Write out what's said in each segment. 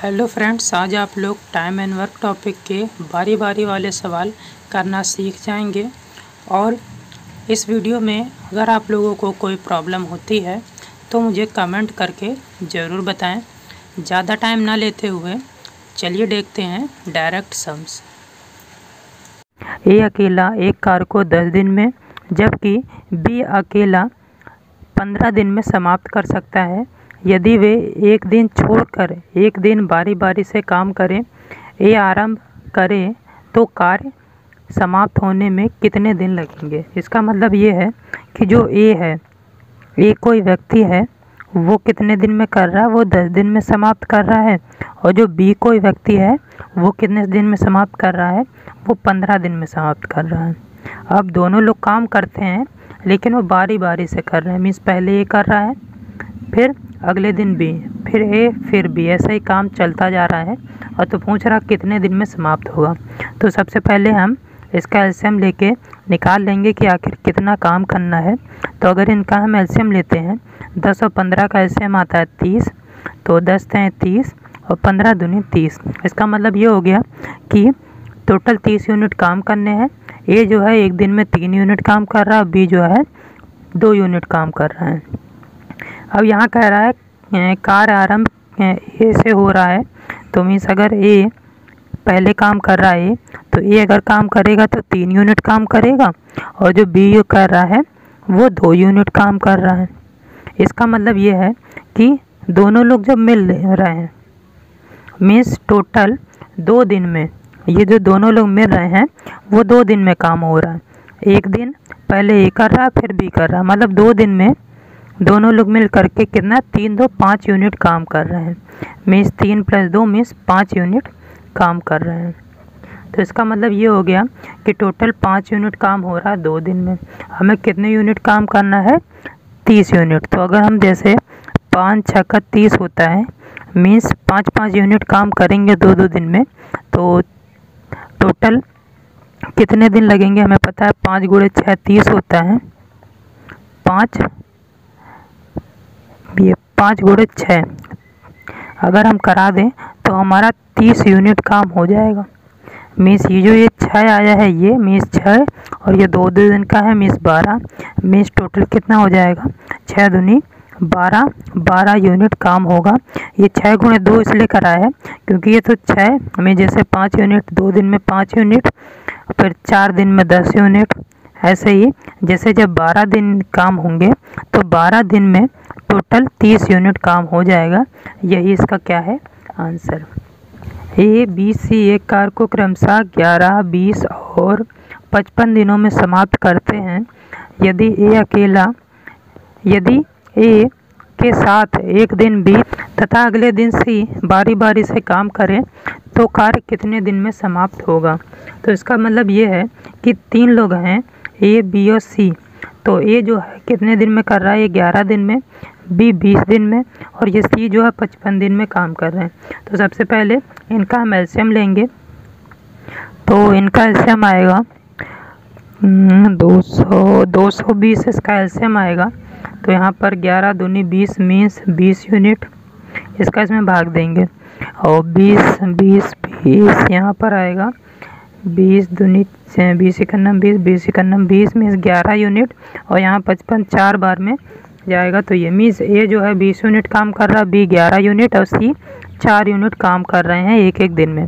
Hello friends, आज आप लोग टाइम एंड वर्क टॉपिक के बारी बारी वाले सवाल करना सीख जाएंगे। और इस वीडियो में अगर आप लोगों को कोई प्रॉब्लम होती है तो मुझे कमेंट करके ज़रूर बताएं। ज़्यादा टाइम ना लेते हुए चलिए देखते हैं डायरेक्ट सम्स। ए अकेला एक कार को 10 दिन में जबकि बी अकेला 15 दिन में समाप्त कर सकता है। यदि वे एक दिन छोड़कर एक दिन बारी बारी से काम करें, ए आरंभ करें तो कार्य समाप्त होने में कितने दिन लगेंगे। इसका मतलब ये है कि जो ए है, ए कोई व्यक्ति है, वो कितने दिन में कर रहा है, वो 10 दिन में समाप्त कर रहा है। और जो बी कोई व्यक्ति है, वो कितने दिन में समाप्त कर रहा है, वो 15 दिन में समाप्त कर रहा है। अब दोनों लोग काम करते हैं लेकिन वो बारी बारी से कर रहे हैं। मीन्स पहले ए कर रहा है, फिर अगले दिन बी, फिर ए, फिर बी, ऐसा ही काम चलता जा रहा है। और तो पूछ रहा कितने दिन में समाप्त होगा। तो सबसे पहले हम इसका एलसीएम लेके निकाल लेंगे कि आखिर कितना काम करना है। तो अगर इनका हम एलसीएम लेते हैं, 10 और 15 का एलसीएम आता है 30, तो 10 हैं 30 और 15 दूनी 30। इसका मतलब ये हो गया कि टोटल 30 यूनिट काम करने हैं। ए जो है एक दिन में 3 यूनिट काम कर रहा है, बी जो है 2 यूनिट काम कर रहा है। अब यहाँ कह रहा है कार्य आरंभ ए से हो रहा है, तो मीन्स अगर ए पहले काम कर रहा है तो ए अगर काम करेगा तो 3 यूनिट काम करेगा, और जो बी कर रहा है वो 2 यूनिट काम कर रहा है। इसका मतलब ये है कि दोनों लोग जब मिल रहे हैं, मीन्स टोटल 2 दिन में ये जो दोनों लोग मिल रहे हैं वो 2 दिन में काम हो रहा है। एक दिन पहले ए कर रहा है, फिर बी कर रहा है, मतलब 2 दिन में दोनों लोग मिल करके कितना 3 2 5 यूनिट काम कर रहे हैं। मीन्स 3 + 2 मीन्स 5 यूनिट काम कर रहे हैं। तो इसका मतलब ये हो गया कि टोटल 5 यूनिट काम हो रहा है 2 दिन में। हमें कितने यूनिट काम करना है, 30 यूनिट। तो अगर हम जैसे 5 × 6 = 30 होता है, मीन्स 5 यूनिट काम करेंगे 2 दिन में, तो टोटल कितने दिन लगेंगे हमें पता है। 5 × 6 = 30 होता है, 5 × 6 अगर हम करा दें तो हमारा 30 यूनिट काम हो जाएगा। मीन्स ये जो ये 6 आया है, ये मीन्स 6 और ये 2 दिन का है, मीन्स 12। मीन्स टोटल कितना हो जाएगा, 6 दूनी 12, 12 यूनिट काम होगा। ये 6 × 2 इसलिए करा है क्योंकि ये तो 6 में जैसे 5 यूनिट 2 दिन में 5 यूनिट, फिर 4 दिन में 10 यूनिट, ऐसे ही जैसे जब 12 दिन काम होंगे तो 12 दिन में टोटल 30 यूनिट काम हो जाएगा। यही इसका क्या है, आंसर। ए बी सी एक कार को क्रमशः 11, 20 और 55 दिनों में समाप्त करते हैं। यदि ए के साथ एक दिन बी तथा अगले दिन सी बारी बारी से काम करें तो कार्य कितने दिन में समाप्त होगा। तो इसका मतलब ये है कि 3 लोग हैं, ए, बी और सी। तो ए जो है कितने दिन में कर रहा है, ये 11 दिन में, बी 20 दिन में, और ये सी जो है 55 दिन में काम कर रहे हैं। तो सबसे पहले इनका हम एलसीएम लेंगे। तो इनका एलसीएम आएगा 220 इसका एलसीएम आएगा। तो यहाँ पर 11 दूनी 20 मीन्स 20 यूनिट, इसका इसमें भाग देंगे, और 20 यहाँ पर आएगा 20 दूनी 20 × 20, 20 × 20 मीन्स 11 यूनिट, और यहाँ 55 4 बार में जाएगा। तो ये मीन्स ए जो है 20 यूनिट काम कर रहा है, बी 11 यूनिट और सी 4 यूनिट काम कर रहे हैं एक दिन में।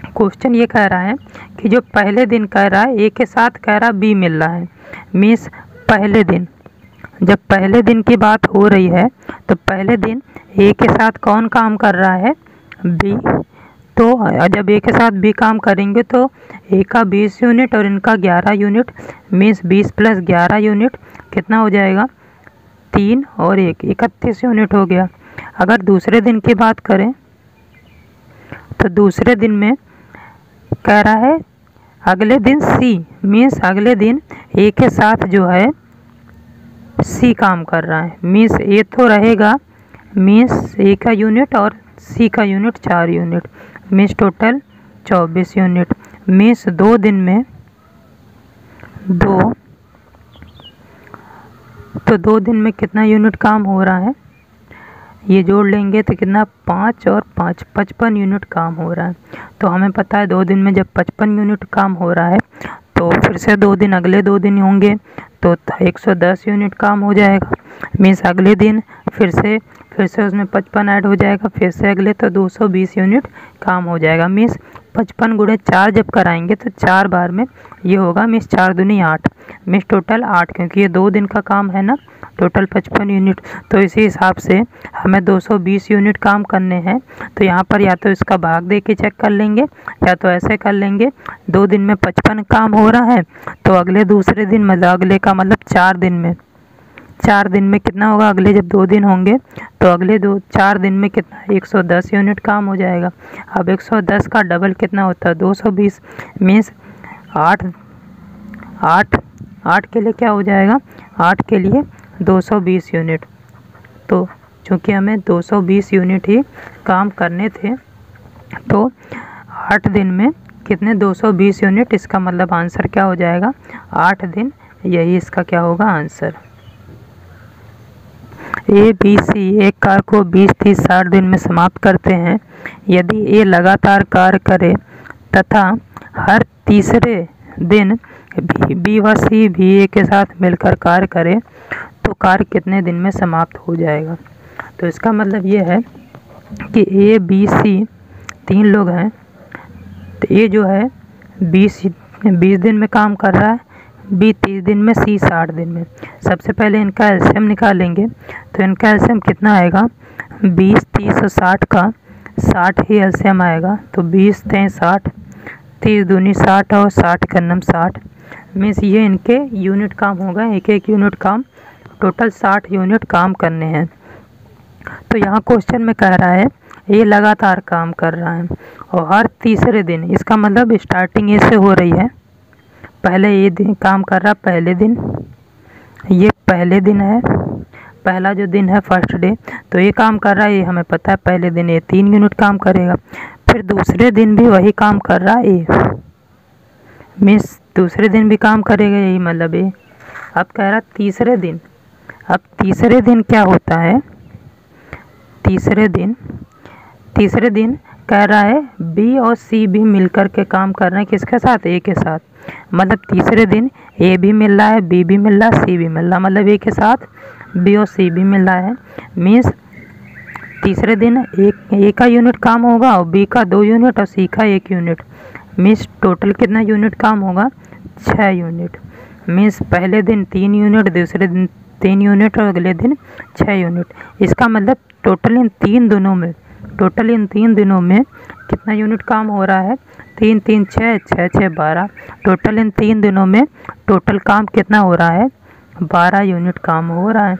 क्वेश्चन ये कह रहा है कि जो पहले दिन कह रहा है ए के साथ कह रहा बी मिल रहा है। मीन्स पहले दिन, जब पहले दिन की बात हो रही है तो पहले दिन ए के साथ कौन काम कर रहा है, बी। तो जब ए के साथ बी काम करेंगे तो ए का 20 यूनिट और इनका 11 यूनिट, मीन्स 20 + 11 यूनिट कितना हो जाएगा, 3 और 1 31 यूनिट हो गया। अगर दूसरे दिन की बात करें तो दूसरे दिन में कह रहा है अगले दिन सी, मीन्स अगले दिन ए के साथ जो है सी काम कर रहा है। मीन्स ए तो रहेगा, मीन्स ए का यूनिट और सी का unit 4 unit, means total 24 unit. Means 2 दिन में 2, तो 2 दिन में कितना यूनिट काम हो रहा है, ये जोड़ लेंगे तो कितना 5 और 5 55 यूनिट काम हो रहा है। तो हमें पता है 2 दिन में जब 55 यूनिट काम हो रहा है तो फिर से 2 दिन अगले 2 दिन होंगे तो 110 यूनिट काम हो जाएगा। मीन्स अगले दिन फिर से उसमें 55 ऐड हो जाएगा, फिर से अगले तो 220 यूनिट काम हो जाएगा। मीन्स 55 गुणे 4 जब कराएंगे तो 4 बार में ये होगा। मीन्स 4 दूनी 8, मीन्स टोटल 8, क्योंकि ये 2 दिन का काम है ना, टोटल 55 यूनिट। तो इसी हिसाब से हमें 220 यूनिट काम करने हैं। तो यहाँ पर या तो इसका भाग दे के चेक कर लेंगे या तो ऐसे कर लेंगे। 2 दिन में 55 काम हो रहा है तो अगले दूसरे दिन मतलब अगले का मतलब 4 दिन में कितना होगा। अगले जब 2 दिन होंगे तो अगले 4 दिन में कितना 110 यूनिट काम हो जाएगा। अब 110 का डबल कितना होता है 220। मीन्स 8 के लिए क्या हो जाएगा, 8 के लिए 220 यूनिट। तो चूँकि हमें 220 यूनिट ही काम करने थे तो 8 दिन में कितने 220 यूनिट, इसका मतलब आंसर क्या हो जाएगा 8 दिन। यही इसका क्या होगा आंसर। ABC एक कार को 20, 30, 60 दिन में समाप्त करते हैं। यदि A लगातार कार्य करे तथा हर तीसरे दिन B व C भी A के साथ मिलकर कार्य करे तो कार्य कितने दिन में समाप्त हो जाएगा। तो इसका मतलब ये है कि A, B, C 3 लोग हैं। तो A जो है 20 दिन में काम कर रहा है, B 30 दिन में, C 60 दिन में। सबसे पहले इनका एलसीएम निकालेंगे तो इनका एलसीएम कितना आएगा 20, 30 और 60 का 60 ही एलसीएम आएगा। तो 20 3 60, 30 दूनी 60 और 60 का नम 60। मीन्स ये इनके यूनिट काम होगा, एक एक यूनिट काम, टोटल 60 यूनिट काम करने हैं। तो यहाँ क्वेश्चन में कह रहा है ये लगातार काम कर रहा है और हर तीसरे दिन, इसका मतलब स्टार्टिंग ए से हो रही है। पहले ये दिन काम कर रहा, पहले दिन, ये पहले दिन है, पहला जो दिन है फर्स्ट डे, तो ये काम कर रहा है। ये हमें पता है पहले दिन ये 3 यूनिट काम करेगा। फिर दूसरे दिन भी वही काम कर रहा है ये, मीन्स दूसरे दिन भी काम करेगा, यही मतलब ये। अब कह रहा तीसरे दिन। अब तीसरे दिन क्या होता है, तीसरे दिन कह रहा है बी और सी भी मिलकर के काम कर रहे हैं, किसके साथ, ए के साथ। मतलब तीसरे दिन ए भी मिल रहा है, बी भी मिल रहा है, सी भी मिल रहा है, मतलब ए के साथ बी और सी भी मिल रहा है। मीन्स तीसरे दिन ए का यूनिट काम होगा और बी का 2 यूनिट और सी का 1 यूनिट। मीन्स टोटल कितना यूनिट काम होगा 6 यूनिट। मीन्स पहले दिन 3 यूनिट, दूसरे दिन 3 यूनिट और अगले दिन 6 यूनिट। इसका मतलब टोटल इन 3 दिनों में कितना यूनिट काम हो रहा है 3 3 6 6 6 12। टोटल इन 3 दिनों में टोटल काम कितना हो रहा है 12 यूनिट काम हो रहा है।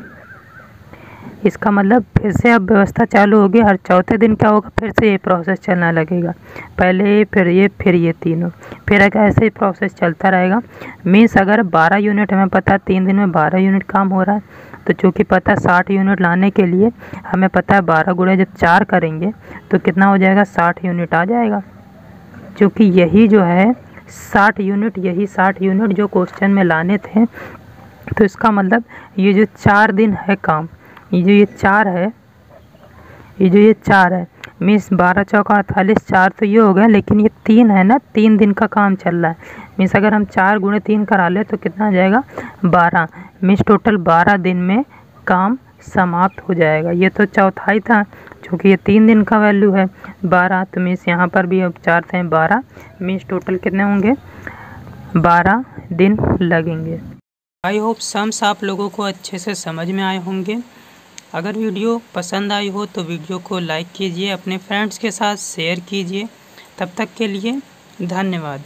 इसका मतलब फिर से अब व्यवस्था चालू होगी। हर चौथे दिन क्या होगा, फिर से ये प्रोसेस चलना लगेगा। पहले फिर ये तीनों, फिर अगर ऐसे ही प्रोसेस चलता रहेगा। मीन्स अगर 12 यूनिट हमें पता 3 दिन में 12 यूनिट काम हो रहा है, तो चूँकि पता 60 यूनिट लाने के लिए हमें पता है 12 गुणे जब 4 करेंगे तो कितना हो जाएगा 60 यूनिट आ जाएगा। क्योंकि यही जो है 60 यूनिट जो क्वेश्चन में लाने थे। तो इसका मतलब ये जो 4 दिन है काम, ये जो ये 4 है, मीन्स 12 चौका 48, 4 तो ये हो गया, लेकिन ये 3 है ना, 3 दिन का काम चल रहा है। मीन्स अगर हम 4 गुणे 3 करा ले तो कितना आ जाएगा 12। मीन्स टोटल 12 दिन में काम समाप्त हो जाएगा। ये तो चौथाई था, क्योंकि ये 3 दिन का वैल्यू है 12। तो मीन्स यहाँ पर भी अब 4 थे 12। मीन्स टोटल कितने होंगे 12 दिन लगेंगे। आई होप सम्स आप लोगों को अच्छे से समझ में आए होंगे। अगर वीडियो पसंद आई हो तो वीडियो को लाइक कीजिए, अपने फ्रेंड्स के साथ शेयर कीजिए। तब तक के लिए धन्यवाद।